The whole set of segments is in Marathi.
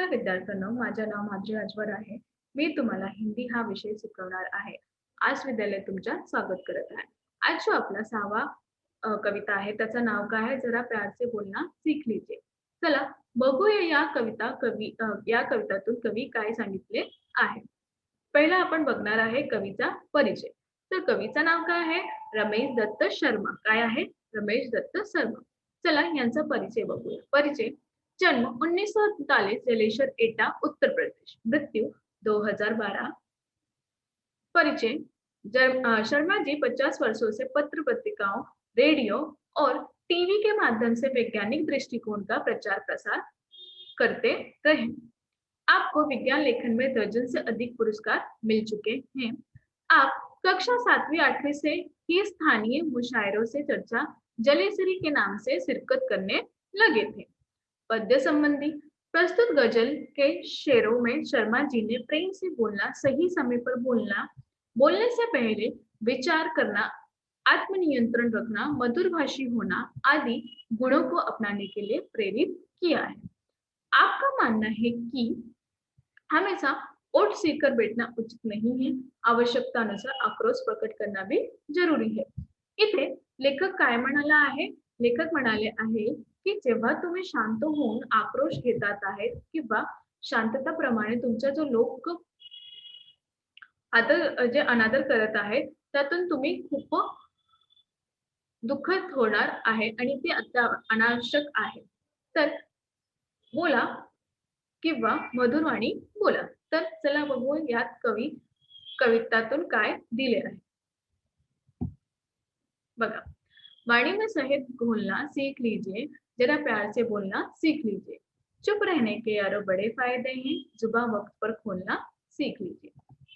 नमस्कार विद्यार्थ्यांनो, माझे नाव माधुरी अजवर आहे. मी तुम्हाला हिंदी हा विषय शिकवणार आहे. आज विद्यालय तुमच्या स्वागत करत आहे. आज जो आपला 6वा कविता आहे त्याचं नाव काय आहे? जरा प्यार से बोलना सीख लीजिए. चला बघूया या कवितातून कवी काय सांगितले आहे. पहिला आपण बघणार आहे कवीचा परिचय. तर कवीचं नाव काय आहे? रमेश दत्त शर्मा. काय आहे? रमेश दत्त शर्मा. चला यांचा परिचय बघूया. परिचय: जन्म 1943, जलेश्वर एटा, उत्तर प्रदेश। मृत्यु 2012। परिचय: शर्मा जी 50 वर्षों से पत्र पत्रिकाओं, रेडियो और टीवी के माध्यम से वैज्ञानिक दृष्टिकोण का प्रचार प्रसार करते रहे। आपको विज्ञान लेखन में दर्जन से अधिक पुरस्कार मिल चुके हैं। आप कक्षा 7वीं 8वीं से ही स्थानीय मुशायरों से चर्चा जलेसरी के नाम से शिरकत करने लगे थे। पद्य संबंधी: प्रस्तुत गजल के शेरों में शर्मा जी ने प्रेम से बोलना, सही समय पर बोलना, बोलने से पहले विचार करना, आत्मनियंत्रण रखना, मधुरभाषी होना आदि गुणों को अपनाने के लिए प्रेरित किया है। आपका मानना है कि हमेशा ओट सीकर बैठना उचित नहीं है, आवश्यकतानुसार आक्रोश प्रकट करना भी जरुरी है। इथे लेखक काय म्हणाला आहे? लेखक म्हणाले आहे की जेव्हा तुम्ही शांत होऊन आक्रोश घेतात आहेत किंवा शांतताप्रमाणे तुमचा जो लोक आता जे अनादर करत आहेत त्यातून तुम्ही खूप दुःखद होणार आहे आणि ते आता अनावश्यक आहे. तर बोला किंवा मधुरवाणी बोला. तर चला बघू यात कवितातून काय दिले आहे. बघा, वाणी में सहित घोलना सीख लीजिए, जरा प्यार से बोलना सीख लीजिए, चुप रहने के यारो बड़े फायदे हैं, जुबान वक्त पर खोलना सीख लीजिए.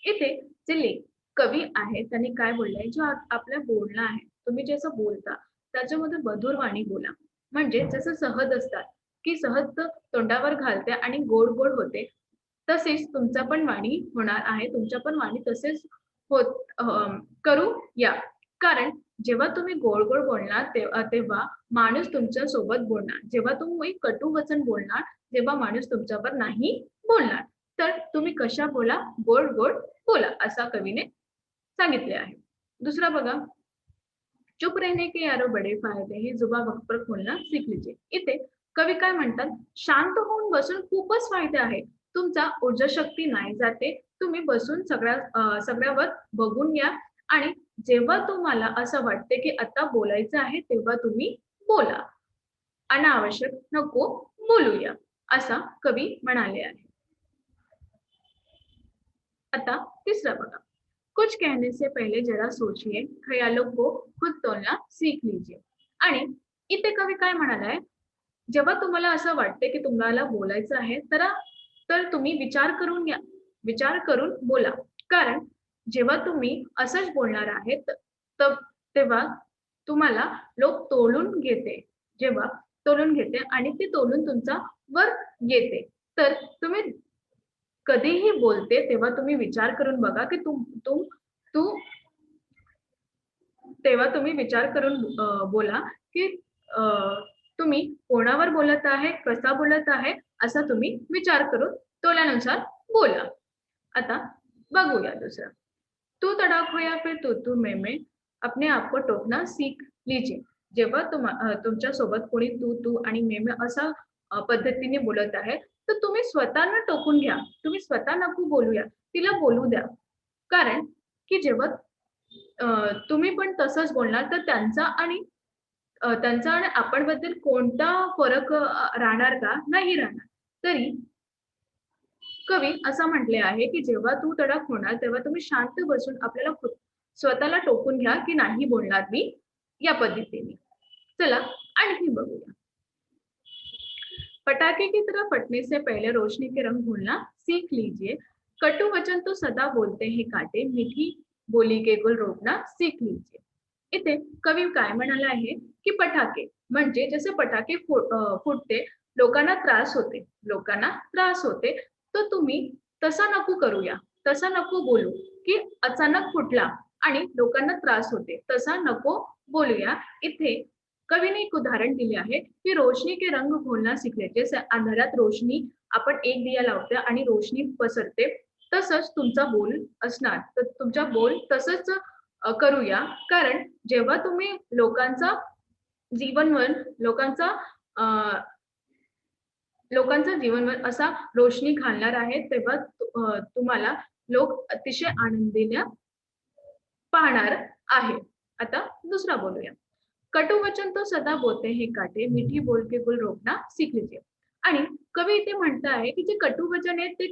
इथे जे कवी आहे त्यांनी काय बोललंय, जो आपलं बोलणं आहे तुम्ही जसं बोलता त्याच्यामध्ये मधुर वाणी बोला. म्हणजे जसं सहज असतात की सहज तोंडावर घालते आणि गोड गोड होते, तसेच तुमचा पण वाणी होणार आहे. तुमच्या पण वाणी तसेच करू या. कारण जेव्हा तुम्ही गोड गोड बोलणार तेव्हा माणूस तुमच्या सोबत बोलणार. जेव्हा तुम्ही कटू वचन बोलणार तेव्हा माणूस तुमच्यावर नाही बोलणार. तर तुम्ही कशा बोला? गोड गोड बोला, असा कवीने सांगितले आहे. दुसरा बघा, चुप रहने के यारो बडे फायदे हैं, जुबान वक्त पर खोलना सीख लीजिए. इथे कवी काय म्हणतात? शांत होऊन बसून खूपच फायदे आहेत. तुमचा ऊर्जा शक्ती नाही जाते. तुम्ही बसून सगळ्यावर बघून घ्या आणि जेव्हा तुम्हाला असं वाटते की आता बोलायचं आहे तेव्हा तुम्ही बोला. अनावश्यक नको बोलूया, असा कवी म्हणाले आहे. आता तिसरा बघा, कुछ कहने से पहले जरा सोचिए, ख्यालों को खुद तोलना सीख लीजिए. आणि इथे कवी काय म्हणालाय? जेव्हा तुम्हाला असं वाटते की तुम्हाला बोलायचं आहे तर तुम्ही विचार करून घ्या. विचार करून बोला. कारण जेव्हा तुम्ही असंच बोलणार आहेत तेव्हा तुम्हाला लोक तोलून घेते. जेव्हा तोलून घेते आणि ते तोलून तुमचा वर येते. तर तुम्ही कधीही बोलते तेव्हा तुम्ही विचार करून बघा की तू तेव्हा तुम्ही विचार करून बोला की तुम्ही कोणावर बोलत आहे, कसा बोलत आहे, असा तुम्ही विचार करून तोल्यानुसार बोला. आता बघूया दुसरा. तू तड़ाक हो या फिर तू मैं अपने आप को टोकना सीख लीजिए. जेव्हा तुमच्या सोबत कोणी तू आणि मैं असा पद्धतीने बोलत आहे तर तुम्ही स्वतःला टोकून घ्या. तुम्ही स्वतः नको बोलूया, तिला बोलू द्या. कारण की जेव्हा तुम्ही पण तसंच बोलणार तर त्यांचा आणि आपण बद्दल कोणता फरक राहणार का? नाही राहणार. तरी कवी असं म्हटले आहे की जेव्हा तू तडाख होणार तेव्हा तुम्ही शांत बसून आपल्याला स्वतःला टोकून घ्या की नाही बोलणार मी, या पद्धतीने. चला आणखी बघूया. पटाखे की तरह फटने से पहले रोशनी के रंग भूलना सीख लीजिए, कटु वचन तो सदा बोलते हैं काटे, मीठी बोली के गुल रोकना सीख लीजिए. इथे कवी काय म्हणाला आहे की पटाके म्हणजे जसे पटाके फुटते, लोकांना त्रास होते, तर तुम्ही तसा नको करूया, तसा नको बोलू की अचानक फुटला आणि लोकांना त्रास होते, तसा नको बोलूया. इथे कवीने एक उदाहरण दिले आहे की रोशनी के रंग घोलना सीख लीजिए. जैसे अंधारात रोशनी आपण एक दिया लावते आणि रोशनी पसरते, तसंच तुमचा बोल असणार. तर तुमचा बोल तसंच करूया. कारण जेव्हा तुम्ही जीवनवर लोकांचा अ, लोकांचं जीवनवर असा रोशनी घालणार आहे, तेव्हा तुम्हाला लोक अतिशय आनंदीने पाहणार आहे. आता दुसरा बोलूया. कटु वचन तो सदा बोलते हे काटे, मीठी बोल के गुल रोपना सीख लीजिए. आणि कवी इथे म्हणत आहे, की जे कटु वचन आहे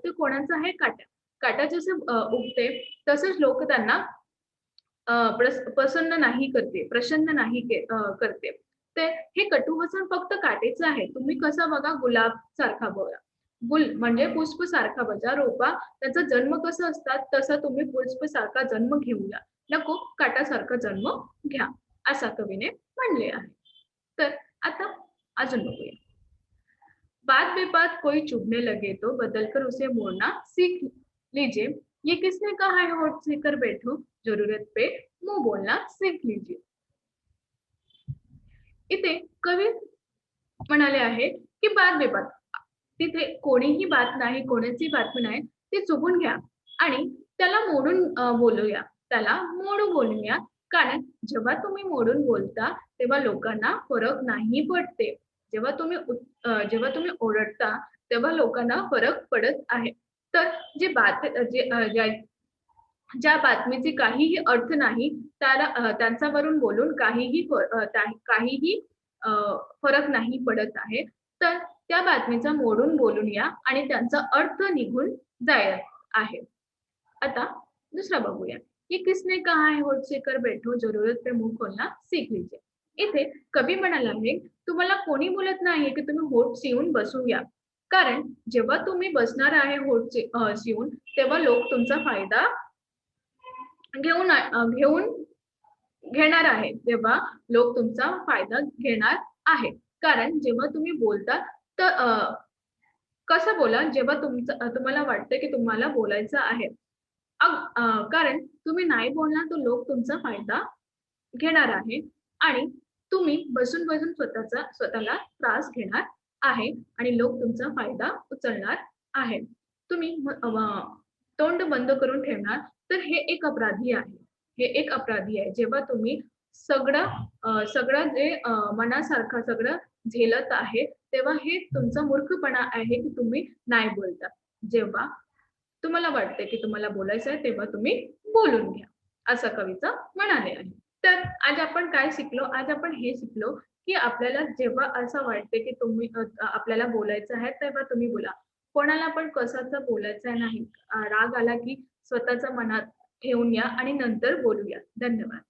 ते कोणाचं आहे? काटा जसं उगते तसंच लोक त्यांना प्रसन्न नाही करते. ते हे कटुवचन फक्त काटेचं आहे. तुम्ही कसं बघा गुलाब सारखा बघा. गुल म्हणजे पुष्प सारखा बघा. रोपा त्याचा जन्म कसा असतात तसा तुम्ही पुष्प सारखा जन्म घेऊया. नको काटासारखा जन्म घ्या. असा कवीने म्हणले आहे. तर आता अजून बघूया. बात बेबात कोई चुभने लगे तो बदलकर उसे मोड़ना सीख लीजिए. ये किसने कहा है होठ सेकर बैठो, जरूरत पे मुंह बोलना सीख लीजिए. इथे कवी म्हणाले आहे, की बात बेबात तिथे कोणीही बात नाही, कोणाची बातमी नाही, ती चुकून घ्या आणि त्याला मोडून बोलूया. त्याला मोडून बोलूया. कारण जेव्हा तुम्ही बोलता, तेव्हा लोकांना फरक नाही पडते. जेव्हा तुम्ही ओरडता, तेव्हा लोकांना फरक पडत आहे. तर जे बात जे अ, ज्या ज्या बातमीचे काहीही अर्थ नाही, त्यांच्यावरून बोलून काहीही अ, फरक नाही पडत आहे. तर त्या बातमीचा मोडून बोलून या आणि त्यांचा अर्थ निघून जायला आहे. आता दुसरा बघूया. ये किसने कहा है होठ से कर बैठो, जरूरत पे मुंह खोलना सीख लीजिए. इथे कवी म्हणाला आहे, तुम्हाला कोणी बोलत नाहीये, की तुम्ही होठ शिवून बसूया. कारण जेव्हा तुम्ही बसणार आहे शिवून, तेव्हा लोक तुमचा फायदा घेऊन घेणार आहे. तेव्हा लोक तुमचा फायदा घेणार आहे. कारण जेव्हा तुम्ही बोलता तर कसं बोला जेव्हा तुम्हाला वाटतं की तुम्हाला बोलायचं आहे. कारण तुम्ही नाही बोलणार तर लोक तुमचा फायदा घेणार आहे आणि तुम्ही बसून-बसून स्वतःला त्रास घेणार आहे आणि लोक तुमचा फायदा उचलणार आहे. तुम्ही तोंड बंद करून ठेवणार, तर हे एक अपराधी आहे. हे एक अपराधी आहे. जेव्हा तुम्ही सगळं जे मनासारखं सगळं झेलत आहे, तेव्हा हे तुमचा मूर्खपणा आहे, की तुम्ही नाही बोलता. जेव्हा तुम्हाला वाटते, की तुम्हाला बोलायचं आहे, तेव्हा तुम्ही बोलून घ्या. असं कवीचं म्हणाले आहे. तर आज आपण काय शिकलो? आज आपण हे शिकलो, की आपल्याला जेव्हा असं वाटते, की आपल्याला बोलायचं आहे, तेव्हा तुम्ही बोला. कोणाला पण कशाचं बोलायचं नाही. राग आला, की स्वतःच्या मनात ठेवून या आणि नंतर बोलूया. धन्यवाद.